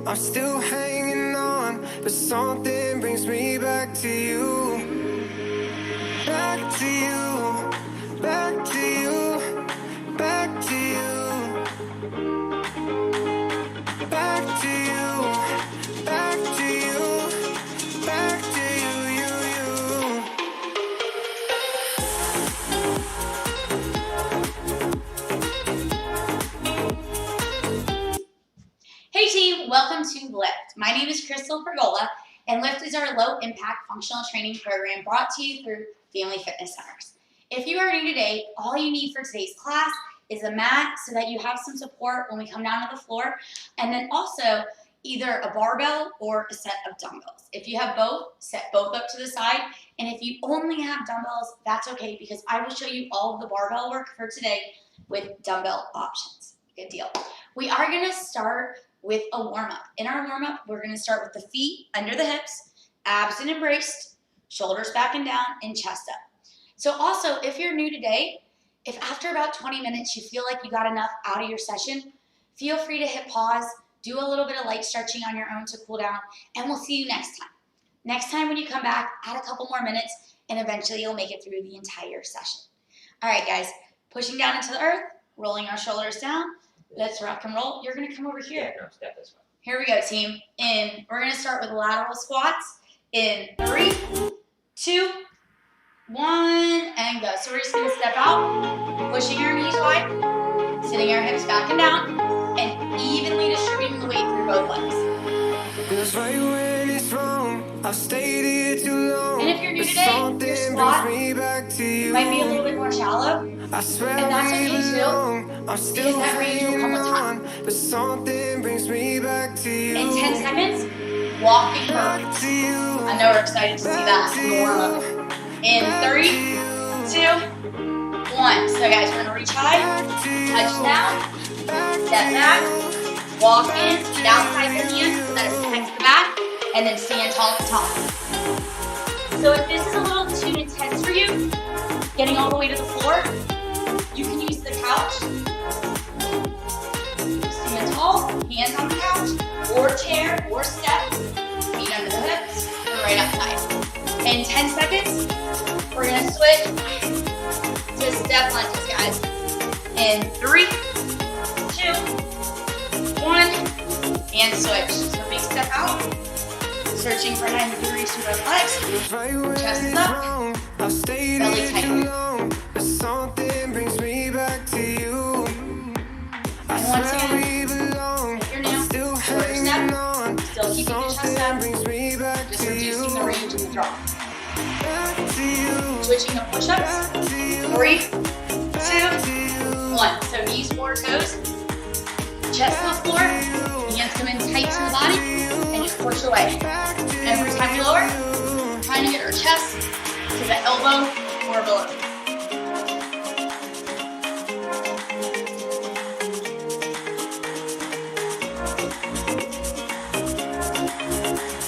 I'm still hanging on, but something brings me back to you. Back to you, back to you, back to you. Back to you, back to you, back to you. Hey team, welcome to LIFT. My name is Crystal Pergola, and LIFT is our low-impact functional training program brought to you through Family Fitness Centers. If you are new today, all you need for today's class is a mat so that you have some support when we come down to the floor, and then also either a barbell or a set of dumbbells. If you have both, set both up to the side, and if you only have dumbbells, that's okay because I will show you all of the barbell work for today with dumbbell options. Good deal. We are going to start with a warm-up. In our warm-up, we're going to start with the feet under the hips, abs and embraced, shoulders back and down, and chest up. So also, if you're new today, if after about 20 minutes you feel like you got enough out of your session, feel free to hit pause, do a little bit of light stretching on your own to cool down, and we'll see you next time. Next time when you come back, add a couple more minutes, and eventually you'll make it through the entire session. All right, guys, pushing down into the earth, rolling our shoulders down. Let's rock and roll. You're going to come over here. Yeah, no, step this way. Here we go, team. We're going to start with lateral squats in 3, 2, 1, and go. So we're just going to step out, pushing our knees wide, sitting our hips back and down, and evenly distributing the weight through both legs. Feels right when it's wrong. I've stayed here too long. And if you're new today, your squat might be a little bit more shallow. I swear And that's okay too, because that range will come with time. but something brings me back to you. In 10 seconds, walking burpees. I know we're excited to see that in the warm-up. In 3, 2, 1. So guys, we're going to reach high, touch down, step back, walk in, feet outside the hands so that it protects the back, and then stand tall at the top. So if this is a little too intense for you, getting all the way to the floor, you can use the couch, stand tall, hands on the couch, or chair, or step, feet under the hips, and right outside. In 10 seconds, we're gonna switch to step lunges, guys. In 3, 2, 1, and switch. So big step out, searching for 90 degrees through both legs, chest is up, belly tight. Something brings me back to you. And once again, if you're new, shorter step, still keeping your chest up, just reducing the range of the draw. Switching to push-ups, 3, 2, 1. So knees, forward toes, chest to the floor, hands come in tight to the body, and just push away. Every time we lower, trying to get our chest to the elbow or below.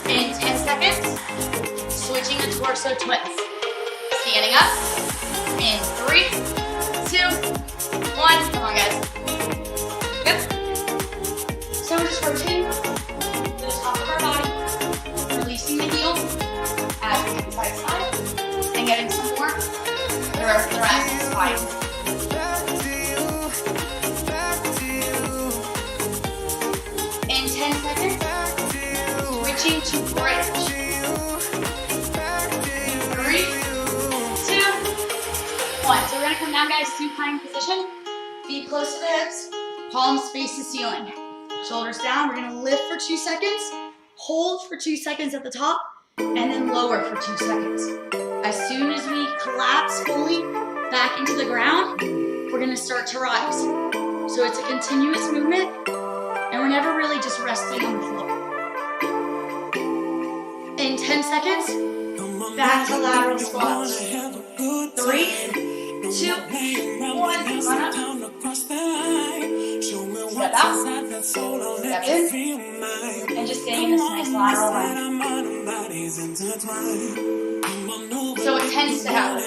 In 10 seconds, switching to torso twist. Standing up in 3, 2, 1. Come on, guys. Good. So we're just rotating to the top of our body, releasing the heels as we move side to side, and getting some more thoracic spine. In 10 seconds, switching to bridge. 3, 2, 1. So we're going to come down, guys, supine position. Feet close to the hips, palms face the ceiling. Shoulders down. We're going to lift for 2 seconds, hold for 2 seconds at the top, and then lower for 2 seconds. As soon as we collapse fully back into the ground, we're going to start to rise. So it's a continuous movement, and we're never really just resting on the floor. In 10 seconds, back to lateral squats. 3, 2, 1. Come on up. Step out. Step in. And just staying in this nice lateral line. So it tends to happen.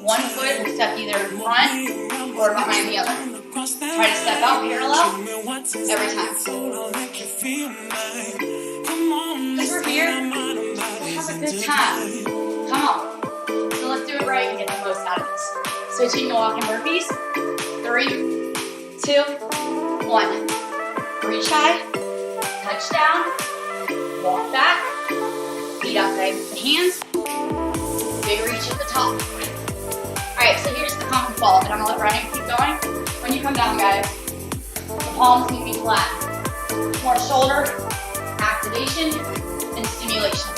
One foot will step either in front or behind the other. Try to step out parallel every time. Because we're here to have a good time. Come on. So let's do it right and get the most out of this. Switching to walking burpees. 3, 2, 1. Reach high, touch down, walk back, feet up by the hands, big reach at the top. Alright, so here's the common fall, and I'm gonna let Ryan keep going. When you come down, guys, the palms need to be flat. More shoulder activation and stimulation.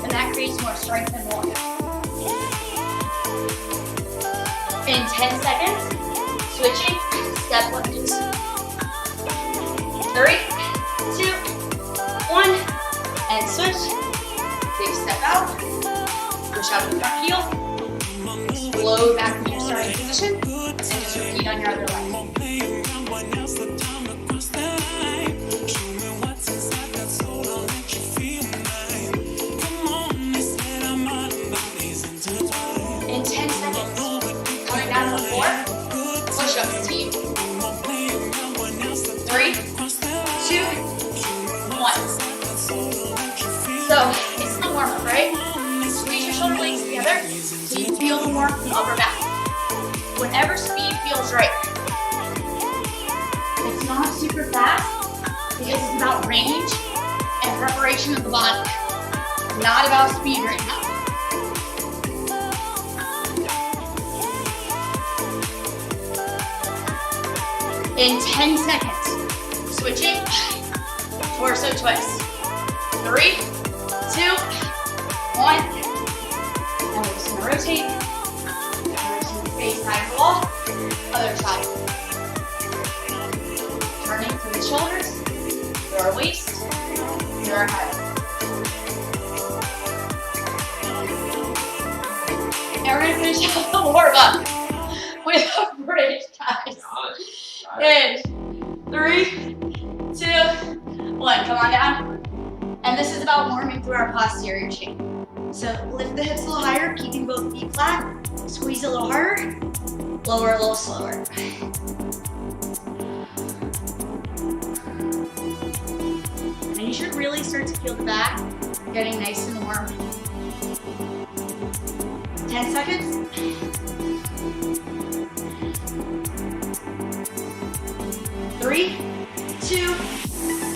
And that creates more strength and more. In 10 seconds, switching, step lunges. 3, 2, 1, and switch. Big step out. Push out the front heel. Flow back to your starting position. And just repeat on your other leg. In 10 seconds. Coming down to the floor. Push up, team. 3, 2, 1. So, it's the warm-up, right? Squeeze your shoulder blades together so you feel the warmth in the upper back. Whenever speed feels right. It's not super fast because it's about range and preparation of the body. Not about speed right now. In 10 seconds, switching, torso twist. 3, 2, 1. Now we're just gonna rotate. Rotate face side of the wall. Other side. Turning through the shoulders, through our waist, through our head. And we're gonna finish out the warm up with a bridge, guys. In 3, 2, 1. Come on down. And this is about warming through our posterior chain. So lift the hips a little higher, keeping both feet flat. Squeeze a little harder. Lower a little slower. And you should really start to feel the back getting nice and warm. 10 seconds. 3, 2,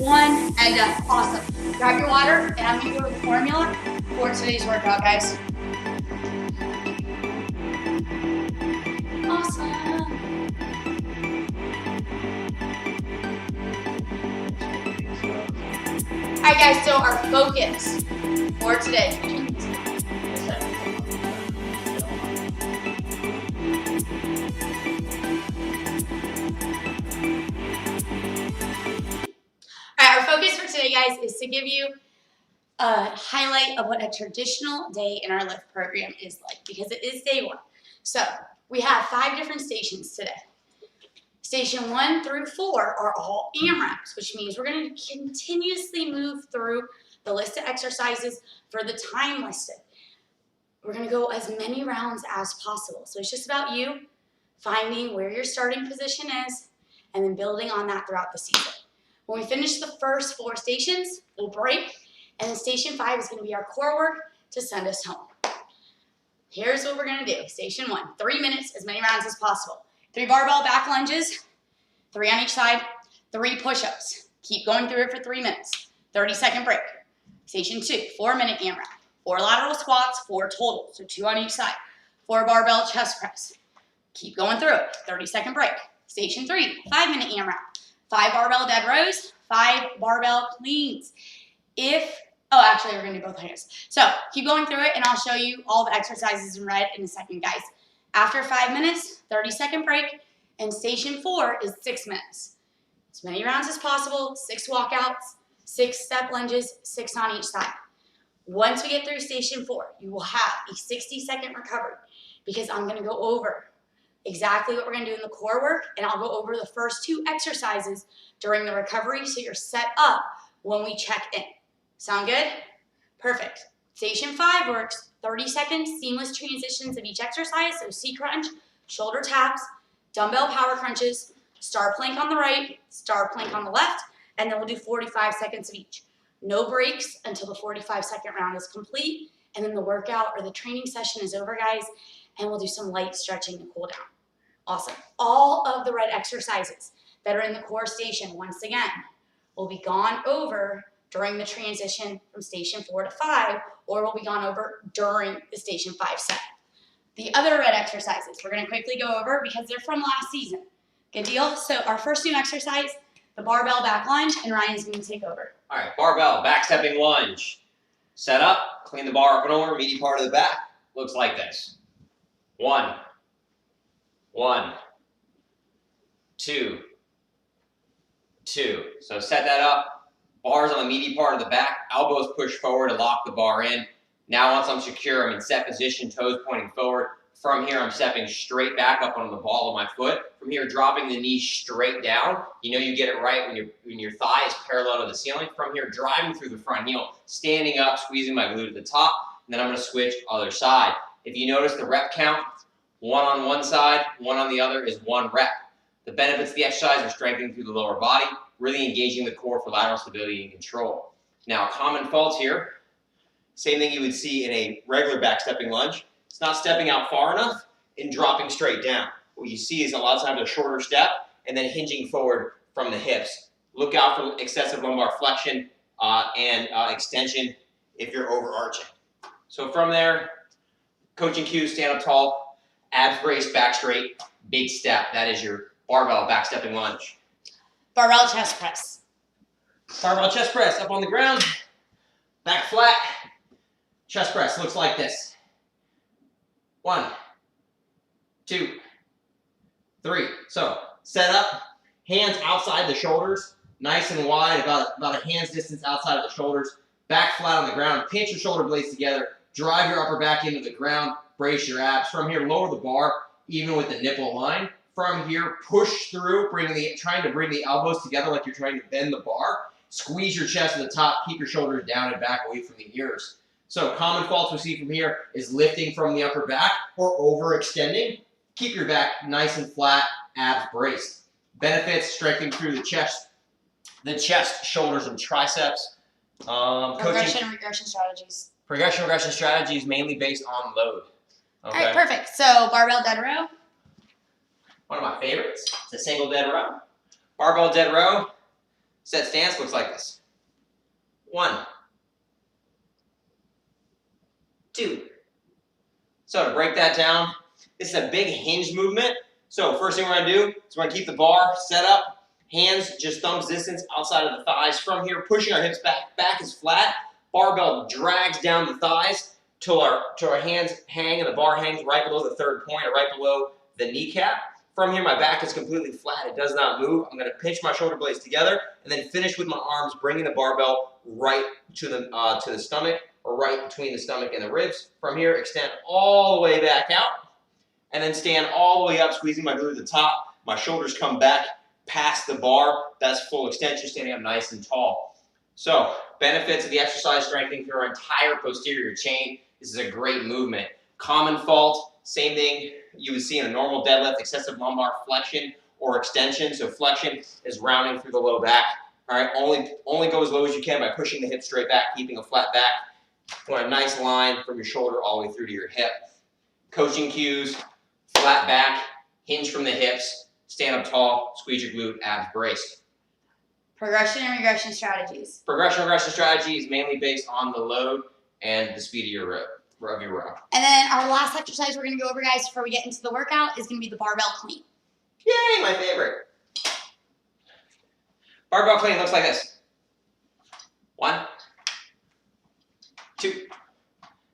1, and done. Awesome. Grab your water, and I'm gonna go with the formula for today's workout, guys. Awesome. All right, guys, so our focus for today. Guys, is to give you a highlight of what a traditional day in our lift program is like, because it is day 1. So we have 5 different stations today. Station 1 through 4 are all AMRAPs, which means we're going to continuously move through the list of exercises for the time listed. We're going to go as many rounds as possible. So it's just about you finding where your starting position is and then building on that throughout the season. When we finish the first 4 stations, we'll break, and then station 5 is going to be our core work to send us home. Here's what we're going to do. Station 1, 3 minutes, as many rounds as possible. 3 barbell back lunges, 3 on each side, 3 push-ups. Keep going through it for 3 minutes. 30-second break. Station 2, 4-minute AMRAP. 4 lateral squats, 4 total, so 2 on each side. 4 barbell chest press. Keep going through it. 30-second break. Station 3, 5-minute AMRAP. 5 barbell dead rows, 5 barbell cleans. Actually, we're gonna do both hands. So keep going through it, and I'll show you all the exercises in red in a second, guys. After 5 minutes, 30-second break, and station 4 is 6 minutes. As many rounds as possible, 6 walkouts, 6 step lunges, 6 on each side. Once we get through station 4, you will have a 60-second recovery, because I'm gonna go over exactly what we're gonna do in the core work, and I'll go over the first 2 exercises during the recovery so you're set up when we check in. Sound good? Perfect. Station 5 works 30-second seamless transitions of each exercise, so C crunch, shoulder taps, dumbbell power crunches, Star plank on the right, star plank on the left, and then we'll do 45 seconds of each. No breaks until the 45-second round is complete, and then the workout or the training session is over, guys, and we'll do some light stretching to cool down. Awesome. All of the red exercises that are in the core station, once again, will be gone over during the transition from station 4 to 5, or will be gone over during the station 5 set. The other red exercises, we're going to quickly go over because they're from last season. Good deal? So our first new exercise, the barbell back lunge, and Ryan's going to take over. All right, barbell, back stepping lunge. Set up, clean the bar up and over, meaty part of the back. Looks like this. 1, 2, 2. So set that up. Bars on the meaty part of the back. Elbows push forward to lock the bar in. Now once I'm secure, I'm in set position, toes pointing forward. From here, I'm stepping straight back up onto the ball of my foot. From here, dropping the knee straight down. You know you get it right when your thigh is parallel to the ceiling. From here, driving through the front heel, standing up, squeezing my glute at the top. And then I'm going to switch other side. If you notice the rep count, 1 on one side, 1 on the other is 1 rep. The benefits of the exercise are strengthening through the lower body, really engaging the core for lateral stability and control. Now, common faults here. Same thing you would see in a regular back stepping lunge. It's not stepping out far enough and dropping straight down. What you see is a lot of times a shorter step and then hinging forward from the hips. Look out for excessive lumbar flexion and extension if you're overarching. So from there, coaching cues, stand up tall, abs braced, back straight, big step. That is your barbell back stepping lunge. Barbell chest press. Barbell chest press, up on the ground, back flat, chest press looks like this. 1, 2, 3. So set up, hands outside the shoulders, nice and wide, about a hand's distance outside of the shoulders. Back flat on the ground, pinch your shoulder blades together, drive your upper back into the ground, brace your abs. From here, lower the bar, even with the nipple line. From here, push through, trying to bring the elbows together like you're trying to bend the bar. Squeeze your chest to the top, keep your shoulders down and back away from the ears. So common faults we see from here is lifting from the upper back or overextending. Keep your back nice and flat, abs braced. Benefits, strengthening through the chest, shoulders, and triceps. Progression and regression strategies. Progression and regression strategies mainly based on load. Okay. All right, perfect. So barbell dead row. One of my favorites. It's a single dead row. Barbell dead row. Set stance looks like this. 1, 2. So to break that down, this is a big hinge movement. So first thing we're going to do is we're going to keep the bar set up. Hands just thumbs distance outside of the thighs. From here, pushing our hips back. Back is flat. Barbell drags down the thighs till our hands hang and the bar hangs right below the third point or right below the kneecap. From here, my back is completely flat. It does not move. I'm going to pinch my shoulder blades together and then finish with my arms, bringing the barbell right to the stomach or right between the stomach and the ribs. From here, extend all the way back out and then stand all the way up, squeezing my glute at the top. My shoulders come back past the bar. That's full extension, standing up nice and tall. So, benefits of the exercise, strengthening through our entire posterior chain. This is a great movement. Common fault, same thing you would see in a normal deadlift, excessive lumbar flexion or extension. So flexion is rounding through the low back. All right, only go as low as you can by pushing the hips straight back, keeping a flat back. Want a nice line from your shoulder all the way through to your hip. Coaching cues, flat back, hinge from the hips, stand up tall, squeeze your glute, abs braced. Progression and regression strategies. Progression and regression strategy is mainly based on the load and the speed of your row. And then our last exercise we're going to go over, guys, before we get into the workout is going to be the barbell clean. Yay, my favorite. Barbell clean looks like this. 1, 2.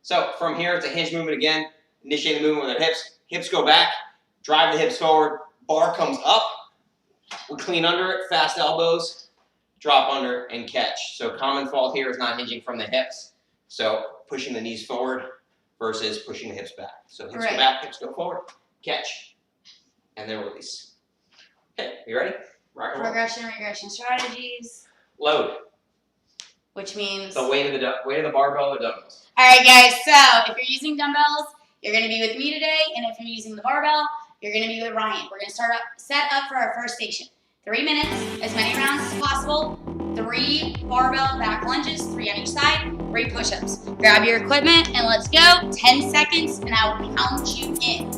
So from here, it's a hinge movement again. Initiate the movement with our hips. Hips go back. Drive the hips forward. Bar comes up. We clean under it. Fast elbows. Drop under and catch. So common fault here is not hinging from the hips. So pushing the knees forward versus pushing the hips back. So hips go back, hips go forward. Catch. And then release. Okay, you ready? Rock and roll. Progression and regression strategies. Load. Which means The weight of the barbell or dumbbells. All right, guys. So if you're using dumbbells, you're going to be with me today, and if you're using the barbell, you're gonna be with Ryan. We're gonna set up for our first station. 3 minutes, as many rounds as possible. 3 barbell back lunges, 3 on each side, 3 push-ups. Grab your equipment and let's go. 10 seconds and I will count you in.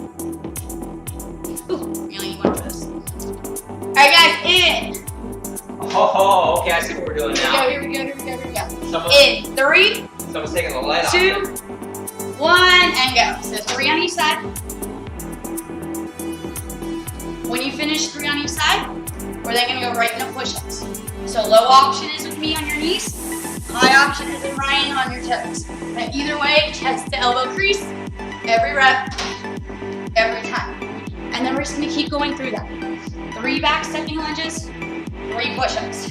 Ooh, you only need 1 of those. All right, guys, in. Oh, okay, I see what we're doing now. Here we go. In 3, Someone's taking the light off. 2, 1, and go. So 3 on each side. When you finish 3 on each side, we're then gonna go right into push-ups. So low option is with me on your knees. High option is with Ryan on your toes. But either way, chest to elbow crease, every rep, every time. And then we're just gonna keep going through that. 3 back stepping lunges, 3 push-ups.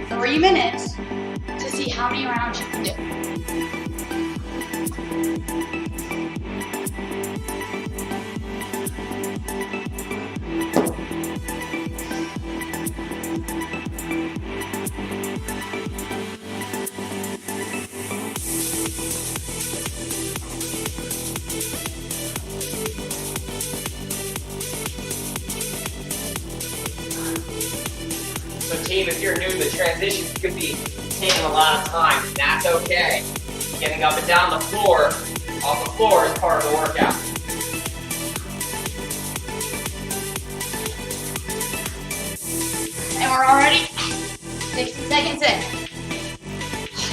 3 minutes to see how many rounds you can do. So team, if you're new to the transition, it could be taking a lot of time, and that's okay. Getting up and down the floor, off the floor is part of the workout. And we're already 60 seconds in.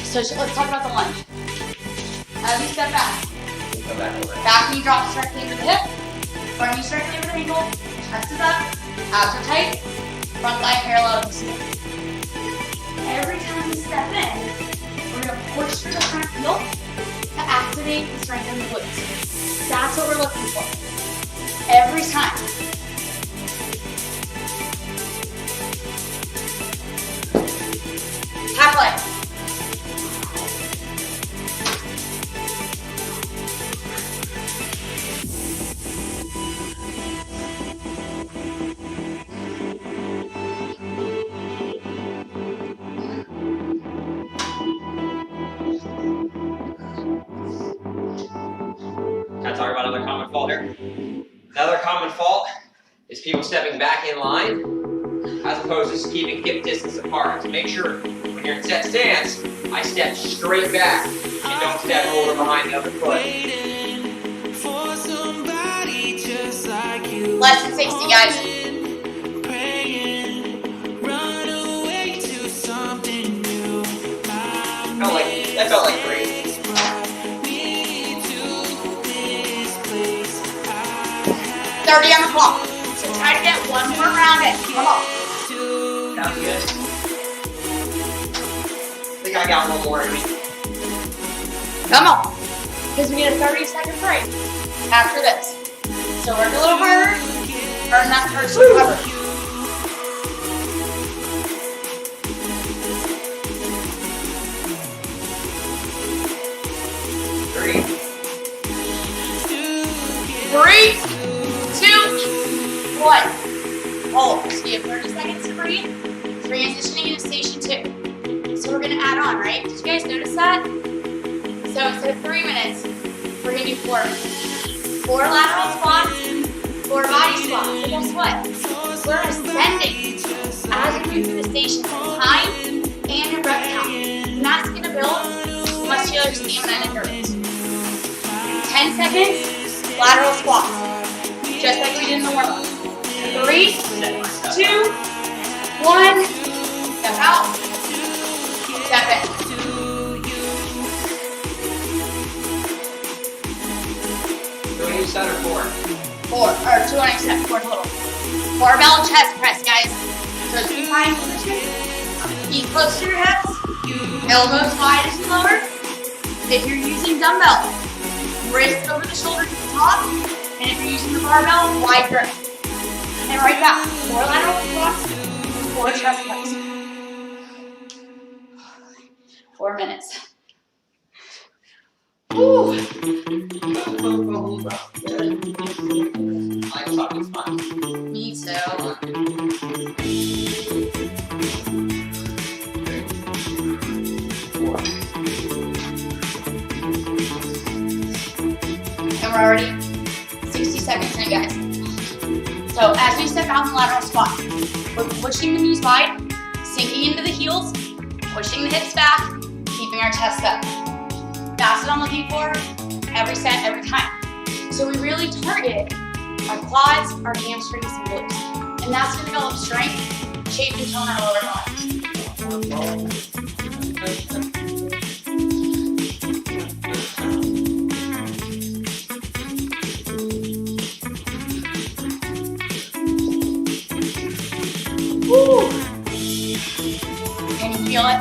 So let's talk about the lunge. As you step back, Come back over. back knee drops directly into the hip, front knee directly over the ankle, chest is up, abs are tight, front thigh parallel to the ceiling. Every time we step in, we're gonna push through the front heel to activate and strengthen the glutes. That's what we're looking for. Every time. Half leg. Can I talk about another common fault here? Another common fault is people stepping back in line as opposed to just keeping hip distance apart. So make sure when you're in set stance, I step straight back and don't step over behind the other foot. Less than 60, guys. That felt like 3. 30 on the clock. So try to get 1 more round in. Come on. Sounds good. I think I got 1 more in me. Come on. Because we get a 30-second break after this. So work a little harder. Earn that first recovery. Three. 3, 2, 1. Hold. So you have 30 seconds to breathe. Transitioning into station 2. So we're going to add on, right? Did you guys notice that? So instead of 3 minutes, we're going to do 4 minutes. 4 lateral squats, 4 body squats. So guess what? We're ascending as we move through the station in time and in rep count. And that's going to build muscular stamina and endurance. 10 seconds, lateral squats. Just like we did in the warm-up. 3, 2, 1. Step out. Step in. 2 on each side or 4? 4, or 2 on each side, 4 total. Barbell chest press, guys. So supine position. Feet close to your hips. Elbows wide as you lower. If you're using dumbbell, wrist over the shoulder to the top. And if you're using the barbell, wide grip. And right back. 4 lateral squats, 4 chest press. 4 minutes. Woo. I like talking fun. Me too. And we're already 60 seconds in, guys. So as we step out in the lateral squat, we're pushing the knees wide, sinking into the heels, pushing the hips back, keeping our chest up. That's what I'm looking for every set, every time. So we really target our quads, our hamstrings, and glutes. And that's gonna develop strength, shape, and tone our lower body. Woo! Can you feel it?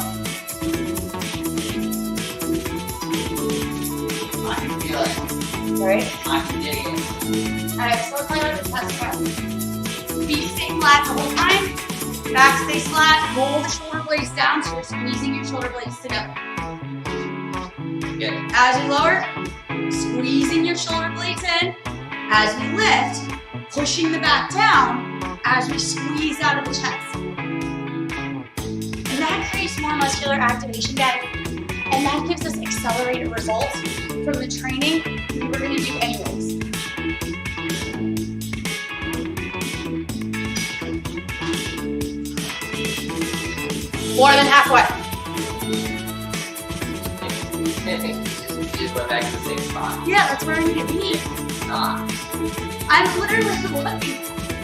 I can feel it. Right? I can dig it. Alright, so let's play with the chest press. Feet stay flat the whole time. Back stays flat. Roll the shoulder blades down so you're squeezing your shoulder blades together. Good. As we lower, squeezing your shoulder blades in. As we lift, pushing the back down as we squeeze out of the chest. And that creates more muscular activation, guys. And that gives us accelerated results from the training we were going to do anyways. More than halfway. You just went back to the same spot. Yeah, that's where I need to be. I'm literally looking.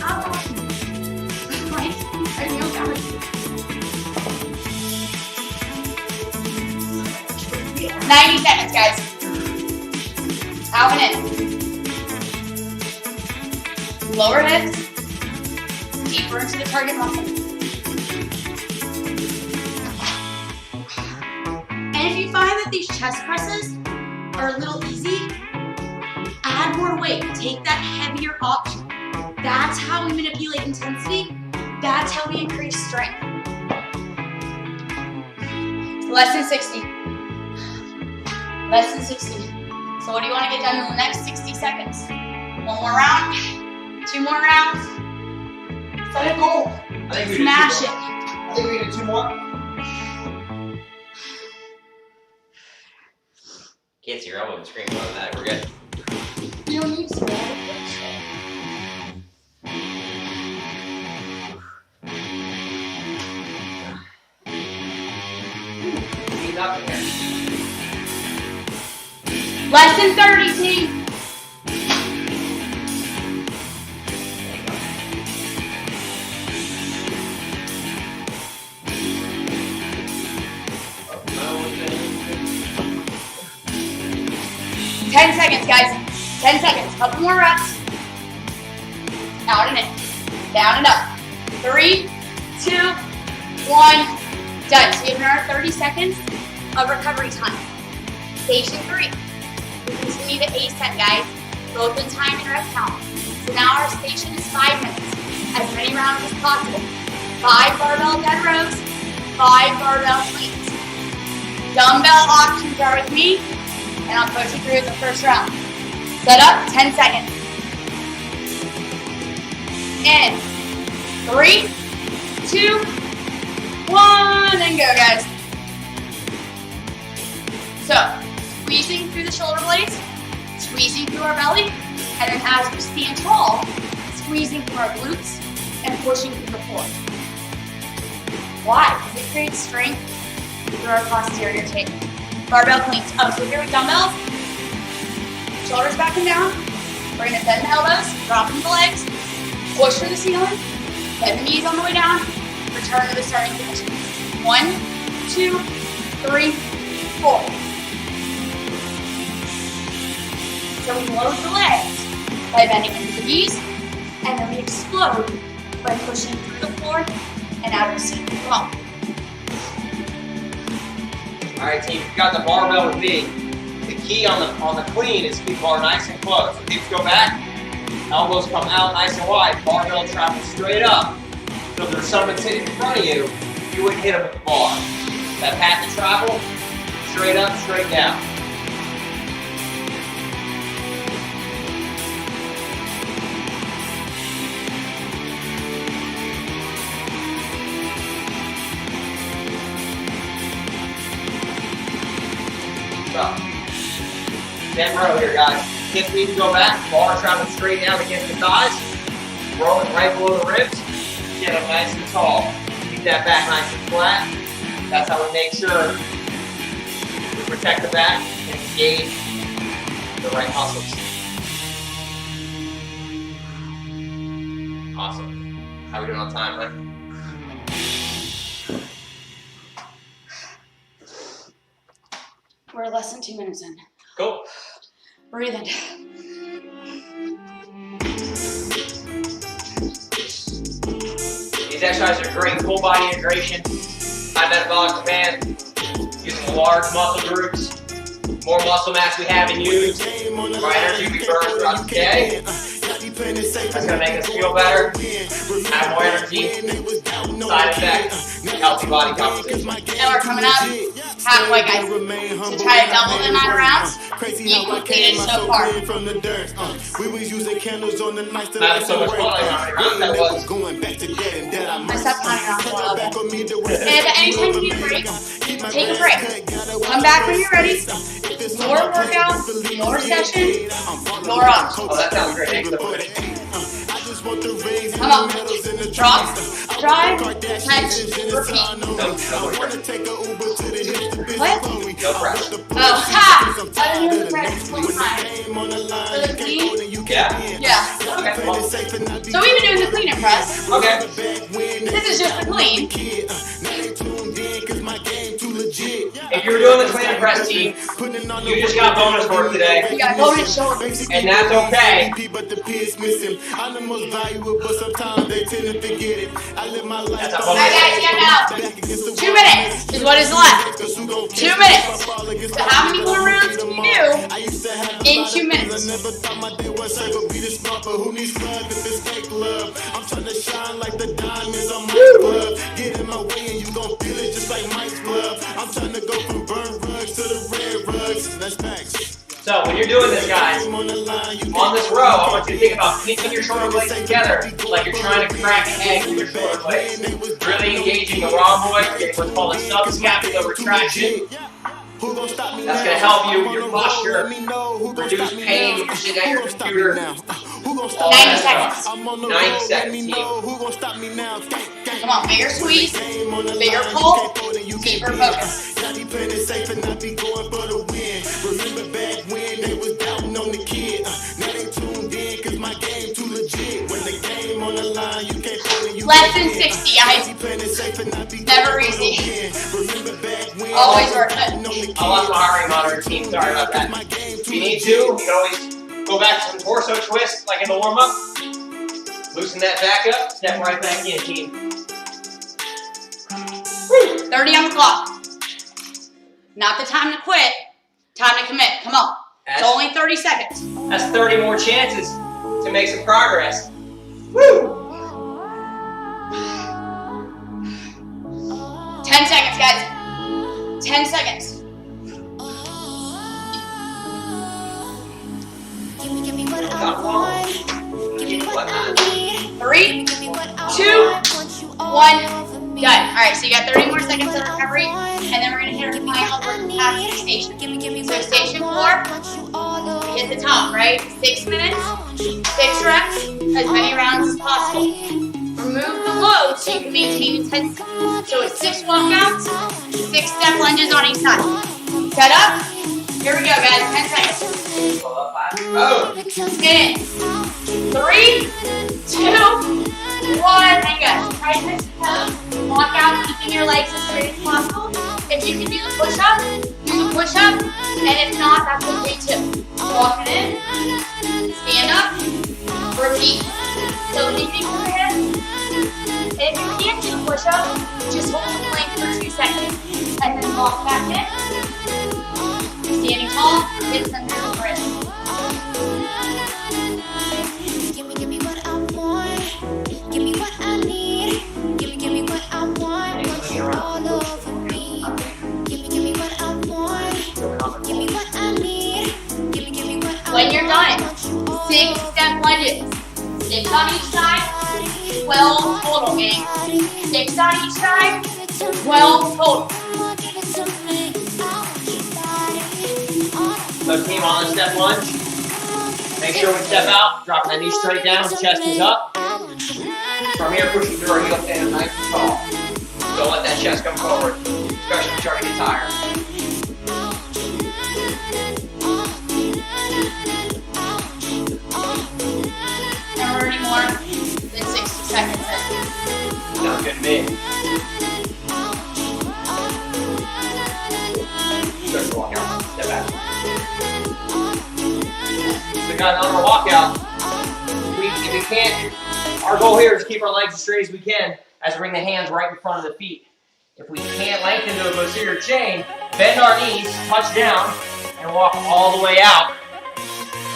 I'm walking. Like, I kneel down. 90 seconds, guys. Out and in. Lower hips. Deeper into the target muscle. And if you find that these chest presses are a little easy, add more weight. Take that heavier option. That's how we manipulate intensity. That's how we increase strength. Less than 60. Less than 60. So what do you want to get done in the next 60 seconds? One more round. 2 more rounds. Set a goal. I think we Smash did it. I think we did 2 more. Can't see your elbow on the screen. Other than that, we're good. You don't need to. Heat up in here. Less than 30, team. Oh, 10 seconds, guys. 10 seconds. Couple more reps. Out and in. Down and up. 3, 2, 1. Done. So you have another 30 seconds of recovery time. Station 3. We continue to ascend, guys. Both in time and rep count. So now our station is 5 minutes. As many rounds as possible. 5 barbell dead rows. 5 barbell cleans. Dumbbell options are with me. And I'll coach you through the first round. Set up, 10 seconds. In. 3, 2, 1, and go, guys. So, squeezing through the shoulder blades, squeezing through our belly, and then as we stand tall, squeezing through our glutes and pushing through the floor. Why? Because it creates strength through our posterior tape. Barbell cleans. So here with dumbbells, shoulders back and down. We're gonna bend the elbows, dropping the legs, push to the ceiling, bend the knees on the way down, return to the starting position. 1, 2, 3, 4. So we load the legs by bending into the knees, and then we explode by pushing through the floor and out of the seat as well. All right, team, you've got the barbell with me. The key on the clean is keep bar nice and close. So hips go back, elbows come out nice and wide. Barbell travels straight up. So if there's someone sitting in front of you, you wouldn't hit them with the bar. That path to travel, straight up, straight down. So, 10 row here, guys. Hips need to go back. Bar travels straight down against the thighs. Roll it right below the ribs. Get them nice and tall. Keep that back nice and flat. That's how we make sure we protect the back and engage the right muscles. Awesome. How we doing on time, man? We're less than 2 minutes in. Cool. Breathe in. These exercises are great. Full body integration, high metabolic demand, using large muscle groups. More muscle mass we have in use, more energy we burn throughout the day. That's gonna make us feel better, have more energy, side effects, healthy body composition. And we're coming up halfway, guys. To try to double the amount of rounds you completed so far. Not so much fun, like how many rounds that was. I stopped counting rounds a little bit. And anytime you need a break, take a break. Come back when you're ready. More workout, more session, more on. Oh, that sounds great. Thanks so much. Come on. Drop, drive, catch, repeat. No press. What? No press. Oh, ha! I didn't do the press one time. For the clean? Yeah. Yeah. Okay. Well, So we've been doing the clean and press. okay. This is just the clean. If you were doing the clean and press team, you just got bonus work today, We got bonus shoulders. and that's okay. That's a Alright guys, get out. 2 minutes is what is left. 2 minutes. So how many more rounds can you do in 2 minutes? So when you're doing this, guys, on this row, I want you to think about pinching your shoulder blades together like you're trying to crack an egg with your shoulder blades. Really engaging the rhomboid, getting what's called a subscapular retraction. That's going to help you with your posture, reduce pain when you sit at your computer. 90 seconds. 90 seconds, team. Come on, bigger squeeze, bigger pull, deeper focus. Less than 60, guys. Never easy. Always worth it. I lost my heart rate monitor, team. Sorry about that. If you need to, you can always go back to some torso twists like in the warm-up. Loosen that back up, step right back in, team. 30 on the clock. Not the time to quit. Time to commit. Come on. It's only 30 seconds. That's 30 more chances to make some progress. Woo! 10 seconds, guys. 10 seconds. Give me what I want. Give me what I need. 3, 2, 1. Done. Alright, so you got 30 more seconds of recovery, and then we're going to hit our final work past station. So station 4, we hit the top, right? 6 minutes, 6 reps, as many rounds as possible. Remove the load so you can maintain intensity. So it's 6 walkouts, 6 step lunges on each side. Set up. Here we go, guys. 10 seconds. Oh! In. 3, 2, 1. Hang on. Right next to toe. Walk out, keeping your legs as straight as possible. If you can do the push-up, do the push-up. And if not, that's okay too. Walk it in. Stand up. Repeat. So keeping your hips. And if you can't do the push-up, just hold the plank for 2 seconds. And then walk back in. Standing tall, hips under the wrist. Give me what I want. Give me what I need. Give me what I want. Want you all over me. Give me what I want. Give me what I need. Give me what I want. When you're done, 6 step lunges. 6 on each side, 12 total, gang. 6 on each side, 12 total. So team on the step lunge. Make sure we step out, dropping that knee straight down, chest is up. From here, pushing through our heel stand nice and tall. Don't let that chest come forward, especially when you start to get tired. Never any more than 60 seconds in. Sounds good to me. Start to walk out. Step back. So guys, on our walkout, if we can't, our goal here is to keep our legs as straight as we can as we bring the hands right in front of the feet. If we can't lengthen to a posterior chain, bend our knees, touch down, and walk all the way out,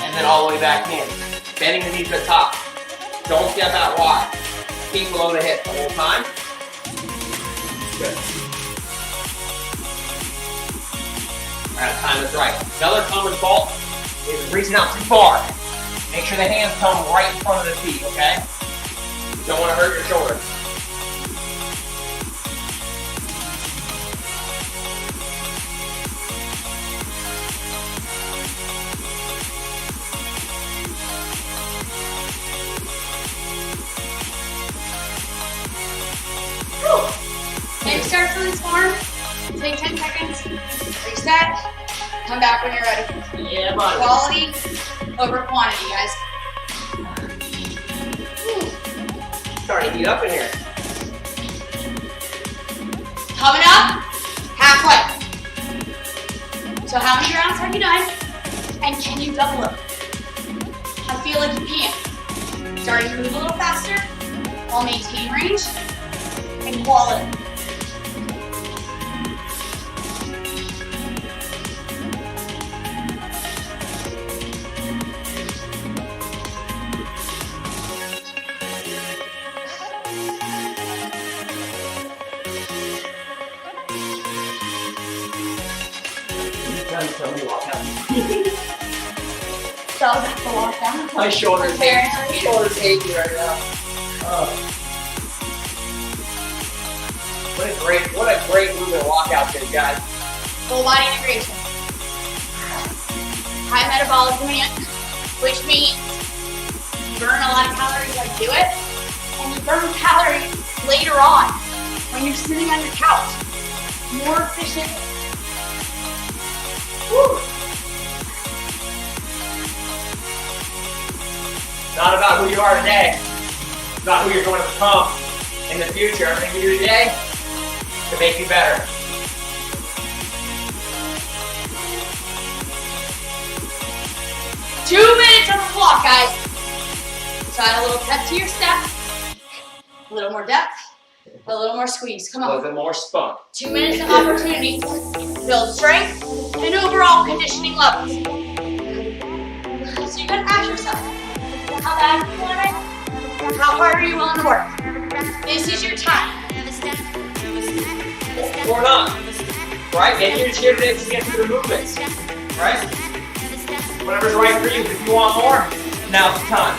and then all the way back in. Bending the knees to the top. Don't step out wide. Keep below the hip the whole time. Good. Alright, time is right. Another common fault is reaching out too far. Make sure the hands come right in front of the feet, okay? You don't want to hurt your shoulders. Maybe start from this form. Take 10 seconds. Reset. Come back when you're ready. Yeah, buddy. Quality over quantity, guys. Starting to heat up in here. Coming up, halfway. So how many rounds have you done? And can you double them? I feel like you can. Starting to move a little faster while maintaining range and quality. So I was at the walk down. My shoulders aching right now. Oh. What a great movement walkout today, guys. Full body integration. High metabolic demand, which means you burn a lot of calories when you do it, and you burn calories later on when you're sitting on your couch. More efficient. Woo. Not about who you are today. It's about who you're going to become in the future. Everything you do today to make you better. Two minutes on the clock, guys. So add a little pep to your step, a little more depth, a little more squeeze. Come A on. little bit more spunk. 2 minutes of opportunity to build strength and overall conditioning levels. So you gotta ask yourself, how bad do you want it? How hard are you willing to work? This is your time. Or not. Right? And you're just here today to get through the movements. Right? Whatever's right for you. If you want more, now's the time.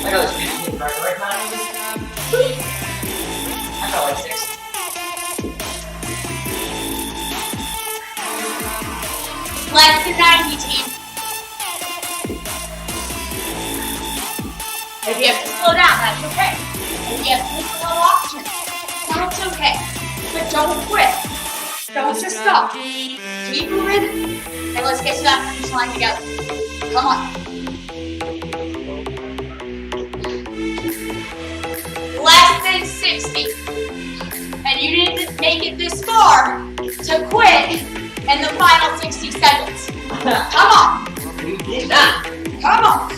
I got this music right now. I got like 6. Less than 90, team. If you have to slow down, that's okay. If you have to take a little oxygen, that's okay. But don't quit. Don't just stop. Keep moving, and let's get to that finish line together. Come on. Less than 60. And you didn't make it this far to quit in the final 60 seconds. Come on. We did that. Come on.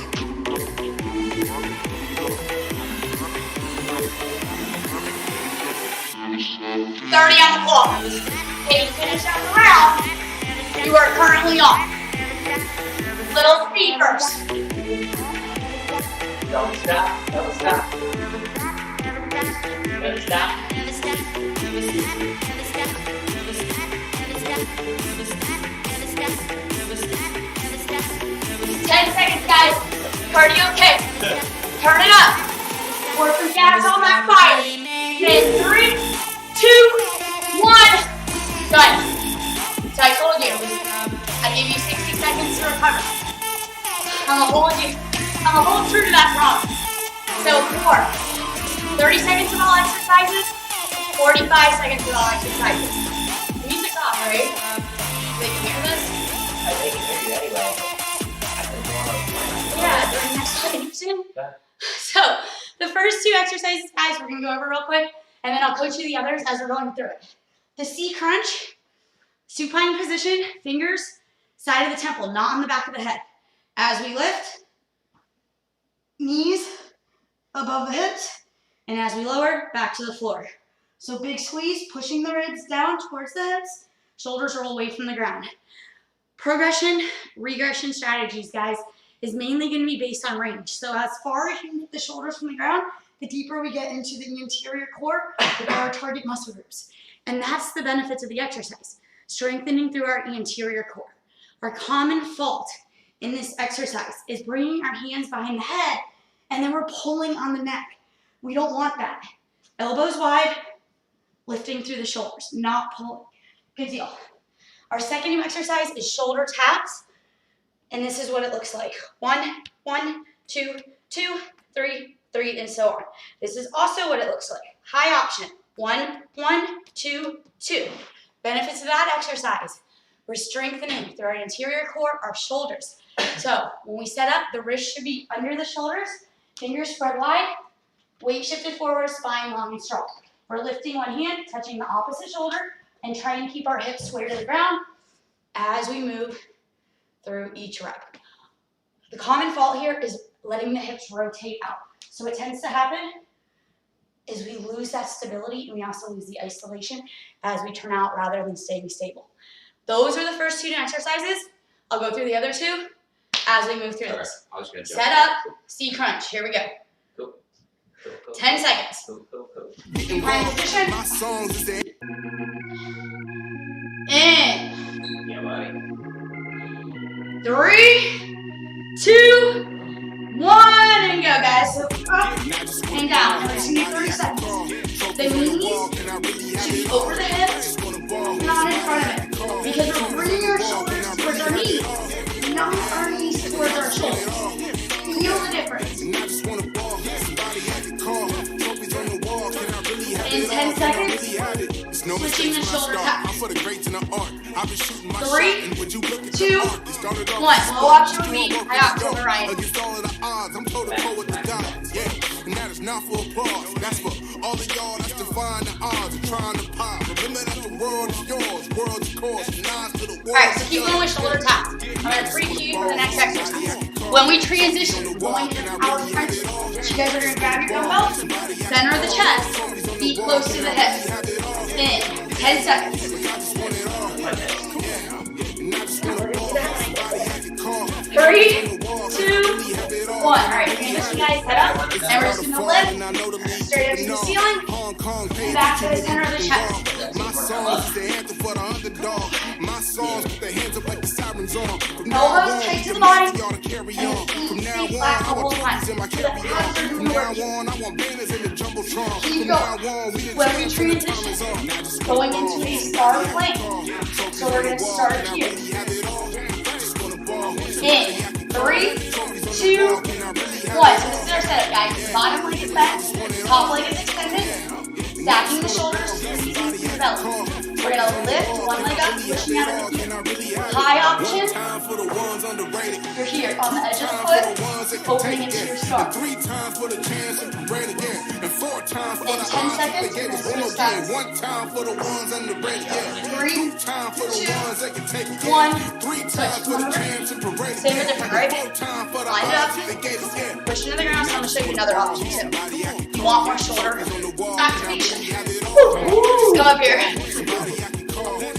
$30 on the clock. Can you finish out the round you are currently on? Little speed burst. Don't stop. Don't stop. Don't stop. 10 seconds, guys. Cardio kick. Turn it up. Pour some gas on that fire. In 3, 2, 1. Done. So I told you. I give you more. 30 seconds of all exercises, 45 seconds of all exercises. The music's off, right? They can hear this? They can hear you anyway. Yeah, during explanation. So, the first two exercises, guys, we're gonna go over real quick, and then I'll coach you the others as we're going through it. The C crunch, supine position, fingers, side of the temple, not on the back of the head. As we lift, knees above the hips, and as we lower, back to the floor. So big squeeze, pushing the ribs down towards the hips, shoulders roll away from the ground. Progression, regression strategies, guys, is mainly going to be based on range. So as far as you can get the shoulders from the ground, the deeper we get into the anterior core of our target muscle groups. And that's the benefits of the exercise, strengthening through our anterior core. Our common fault in this exercise is bringing our hands behind the head and then we're pulling on the neck. We don't want that. Elbows wide, lifting through the shoulders, not pulling. Good deal. Our second new exercise is shoulder taps. And this is what it looks like. 1, 1, 2, 2, 3, 3, and so on. This is also what it looks like. High option. 1, 1, 2, 2. Benefits of that exercise. We're strengthening through our anterior core, our shoulders. So when we set up, the wrist should be under the shoulders, fingers spread wide, weight shifted forward, spine long and strong. We're lifting one hand, touching the opposite shoulder, and trying to keep our hips square to the ground as we move through each rep. The common fault here is letting the hips rotate out. So what tends to happen is we lose that stability and we also lose the isolation as we turn out rather than staying stable. Those are the first two exercises. I'll go through the other two as we move through this. I was gonna jump. Set up, C crunch. Here we go. Cool. 10 seconds. Cool. Supine position. My songs is there. In. Yeah, buddy. 3, 2, 1, and go, guys. So up and down. We're just gonna do 30 seconds. The knees should be over the hips, not in front of it. Because we're bringing our shoulders towards our knees, not our knees towards our shoulders. Feel the difference. In 10 seconds, switching the shoulder taps. 3, 2, 1. Low option with me, high option with Ryan. I'm toe to toe with the gods, yeah. And that is not for applause. That's for all of y'all that's defying the odds and trying to pop. Remember that the world is yours, world is course. Nods to the world. Alright, so keep going with shoulder taps. I'm going to pre-cue you for the next exercise. When we transition, going into power crunch, you guys are going to grab your dumbbells, center of the chest, feet close to the hips. In 10 seconds. 3, 2, 1. Alright, you're going to let you guys head up, and we're just going to lift straight up to the ceiling, and back to the center of the chest. My songs, the anthem for the underdog. My songs with the hands up like the sirens on. Elbows tight to the body, and From feet now flat the on, whole time. So that abs are doing the work. I want banners in the jumbotron. Keep going. When we transition, going into a star plank. So we're going to start here. In 3, 2, 1. So this is our setup, guys. Bottom leg is bent, top leg is extended, stacking the shoulders, squeezing through the belly. We're gonna lift one leg up, pushing out of the heel. High option. You're here on the edge of the foot, opening into your star. In 10 seconds, you're gonna switch sides. 3, 2, 1. Switch. Come over. Same but different, right? Line it up. Push into the ground. So I'm gonna show you another option too. You want more shoulder activation? Woo. Come up here.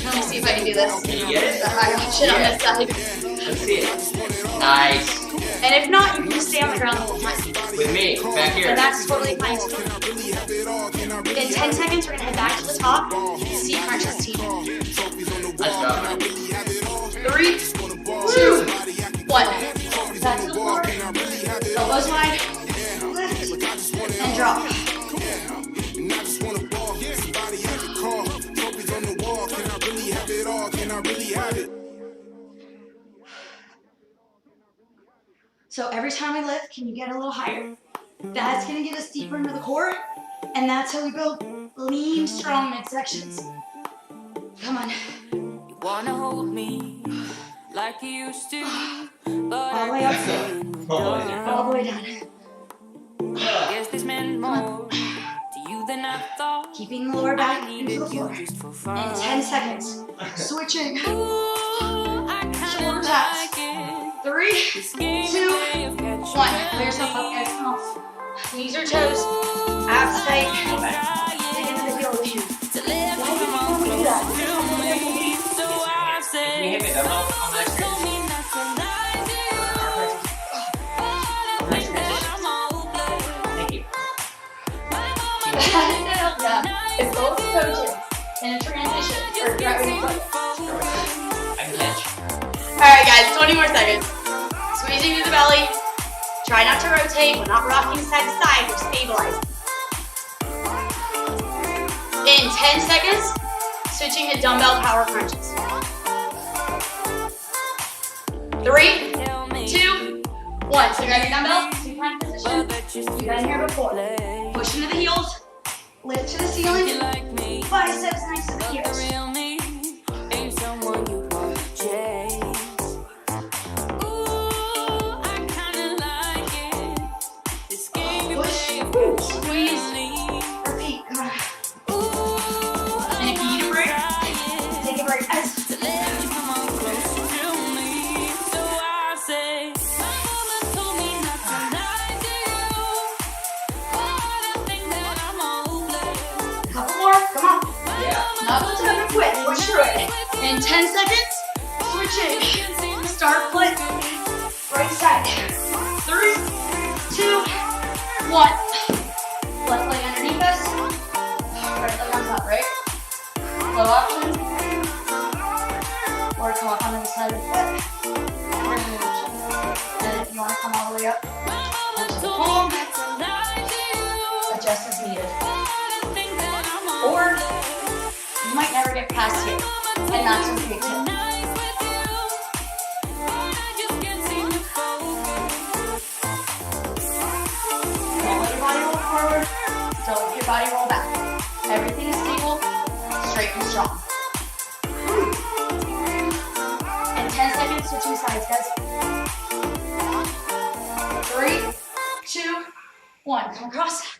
Let me see if I can do this. Can you get it? The high option on this side. Let's see it. Nice. And if not, you can just stay on the ground the whole time. With me, back here. And that's totally fine too. In 10 seconds, we're gonna head back to the top. C crunches team. Let's go. 3, 2, 1. Back to the floor. Elbows wide. Lift and drop. So every time we lift, can you get a little higher? That's gonna get us deeper into the core, and that's how we build lean, strong midsections. Come on. You wanna hold me like you used to, but All the way up. All the way down. guess this meant more to you than I thought. Keeping the lower back I into the needed you floor. just for In fun. 10 seconds. Switching. Ooh, I kinda Shoulder taps. like it. 3, This game 2, may have got you 1. Pull yourself up, guys. Come on. Knees or toes. Abs tight. Dig into the heel lean. to let you Why come on do you do that? to me. So I Can say, you hit me dumbbell on the next told transition? me not to lie to you. But I think that I'm hopeless. Thank you. Yeah. It's both coaches in a transition for gravity flow. I can catch. Alright guys, 20 more seconds. Squeezing through the belly. Try not to rotate. We're not rocking side to side. We're stabilizing. In 10 seconds, switching to dumbbell power crunches. 3, Tell me 2, 1. So grab your dumbbell, supine position. that you You've done here before. play. Push into the heels. Lift to the ceiling. You like me, Biceps nice to the but the heels. real me ain't someone you want to chase. Ooh, I kinda like it. This game you Push. may have Woo. got you Squeeze. really. Repeat. Come on. Ooh, And if you need a break, trying take a break. Guys. to let you come on closer to me. So I say, my mama told me not to lie to you, but I think that I'm hopeless. Couple more. Come on. Yeah. Not the time to quit. Push through it. In 10 seconds, switching. Start flip. Right side. 3, 2, 1. Left leg underneath us. Right leg on top, right? Low option. Or come up onto the side of the foot. Or hinge. And if you want to come all the way up onto the palm, adjust as needed. Or you might never get past here, and that's okay too. Don't let your body roll forward. Don't let your body roll back. Everything is stable, straight and strong. And 10 seconds, switching sides, guys. 3, 2, 1. Come across.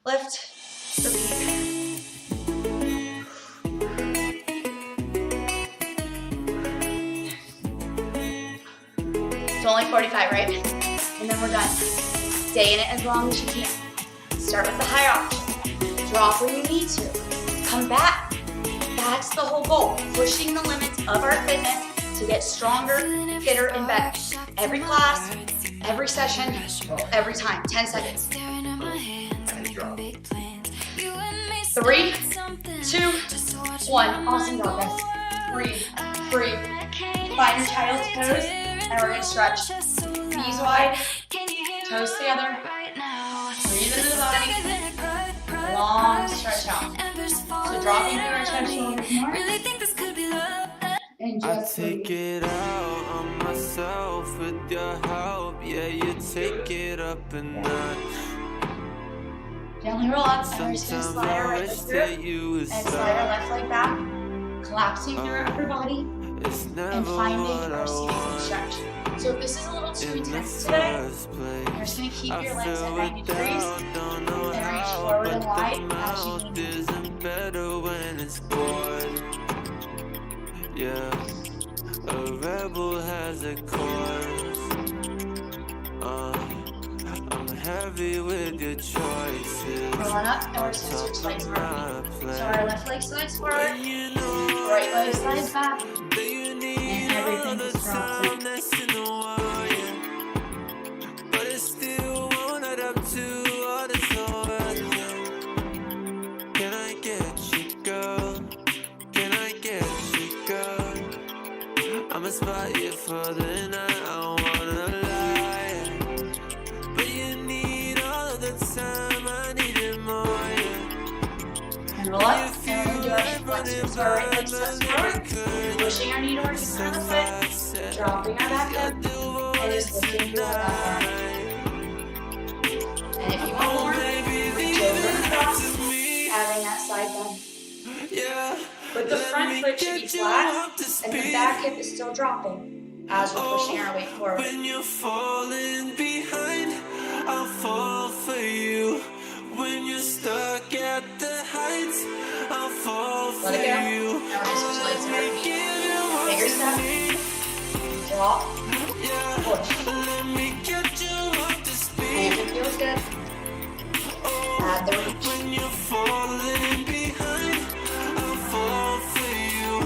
Lift. Repeat. It's only 45, right? And then we're done. Stay in it as long as you can. Start with the higher option. Drop when you need to. Come back. That's the whole goal. Pushing the limits of our fitness to get stronger, fitter, and better. Every class, every session, every time. 10 seconds. 3, 2, 1. Awesome job, guys. Breathe. Breathe. Find your child's pose, and we're going to stretch. Knees wide, toes together. Breathe into the body. Long stretch out. So dropping through our chest shoulders more. And I just take breathe. it out on myself with your help. Yeah, you take it up a notch. Gently roll up, and we're just going to Sometimes slide our I right wish leg through. that you would And slide our left leg back. Collapsing through our upper body. It's And never finding what I our seated want stretch. So if this is a little too in the intense today, first place. you're just going to keep I your legs at feel 90 degrees without, don't know and reach how, forward but and wide the as you mouth need. isn't better when it's bored. Yeah, a rebel has a cause. I'm heavy with your choices. Rolling up, and we're just going to switch legs for our feet. So our left leg slides forward, You know right leg slides back, that you need and everything all is the dropped in. calmness in the wire, but it still won't add up to all this hard. Can I get you, girl? Can I get you, girl? I'ma spot you for the night. I don't wanna lie, but you need all of the time. I need it more. Yeah. And roll up, and we're going to do our hip flexors. So our right leg steps forward, pushing our knee towards the front of the foot, dropping our back hip, and just lifting through our back arm. more. Reach over and across, having that side bend. Yeah. But the front foot should be flat, and the back hip is still dropping as we're pushing our weight forward. When you're falling behind, I'll fall for you. When you're stuck at the heights, I'll fall for Let it go. you. Now we're just switch legs and our feet. Bigger step. Drop. Push. Let me get you up to speed. And it feels good. Add the reach. When you're falling behind, I'll fall for you.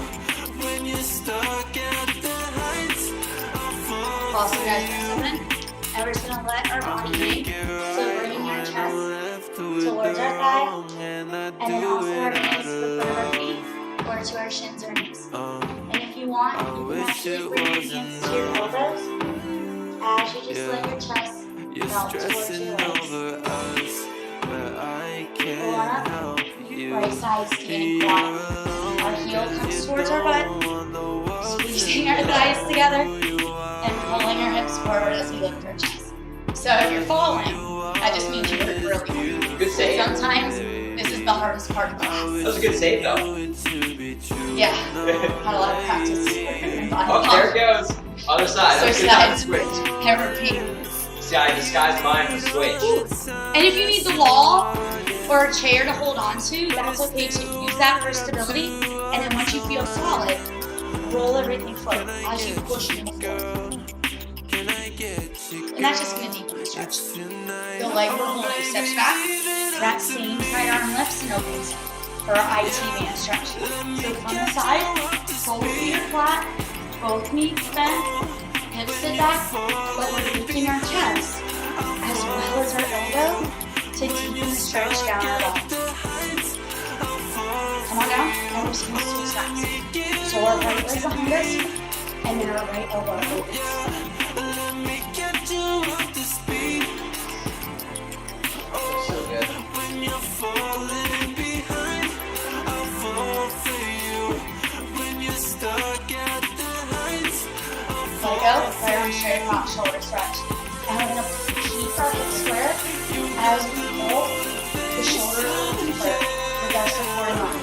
When you're stuck at the heights, I'll fall Awesome, for guys. you. Next segment. And we're just gonna let our body hang. So bringing our chest towards our thigh, and then also our knees to the front of our feet, or to our shins or knees. And if you want, you can actually bring your hands to your elbows as you just let your chest You're melt towards stressing your legs. over us, but I Pull on can't up. help you. Right side standing quad. Our heel comes towards our butt, squeezing our thighs together, and pulling our hips forward as we lift our chest. So if you're falling, that just means you worked really hard. Good save. Sometimes this is the hardest part of the class. That was a good save though. Yeah, had a lot of practice. working my Oh, body there it goes. Other side. That was a good time to Switch switch. and repeat. See, I disguised mine with switch. And if you need the wall or a chair to hold on to, that's okay too. Use that for stability. And then once you feel solid, roll everything forward as you push and forward. And that's just going to deepen the stretch. The leg we're holding steps back. That same side arm lifts and opens for our IT band stretch. So from the side, both feet are flat, both knees bent, hips sit back, but we're lifting our chest as well as our elbow to deepen the stretch down our body. Come on down, and we're just going to switch sides. So our right leg behind us, and then our right elbow opens. So good. Let it go. Right arm straight across, shoulder stretch. And we're going to keep our hips square as we pull the shoulder deeper with our supporting arm.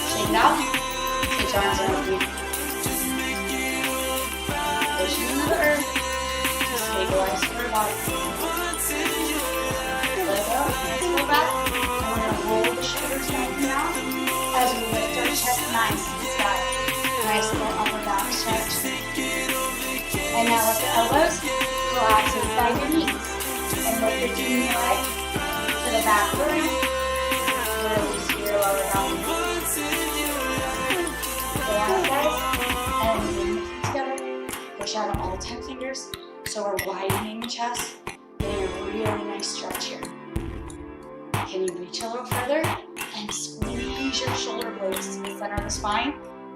Shake it out. Switch arms around you. Push into the earth to stabilize your body. Let it go. Let's go back. And we're going to roll the shoulders back down as we lift our chest nice and sky. Nice little upper back stretch. And now with the elbows, relax inside your knees. And lift your junior leg to the back of the ring. Release your lower belly. Stay on it, guys. And bring the feet together. Push out on all 10 fingers. So we're widening the chest. Getting a really nice stretch here. Can you reach a little further? And squeeze your shoulder blades to the center of the spine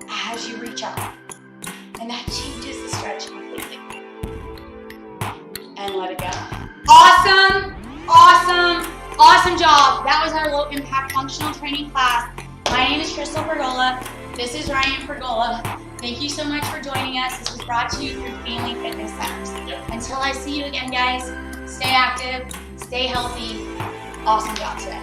as you reach out. And that changes the stretch completely. And let it go. Awesome! Awesome! Awesome job! That was our low impact functional training class. My name is Crystal Pergola. This is Ryan Pergola. Thank you so much for joining us. This was brought to you through Family Fitness Centers. Until I see you again, guys, stay active, stay healthy. Awesome job today.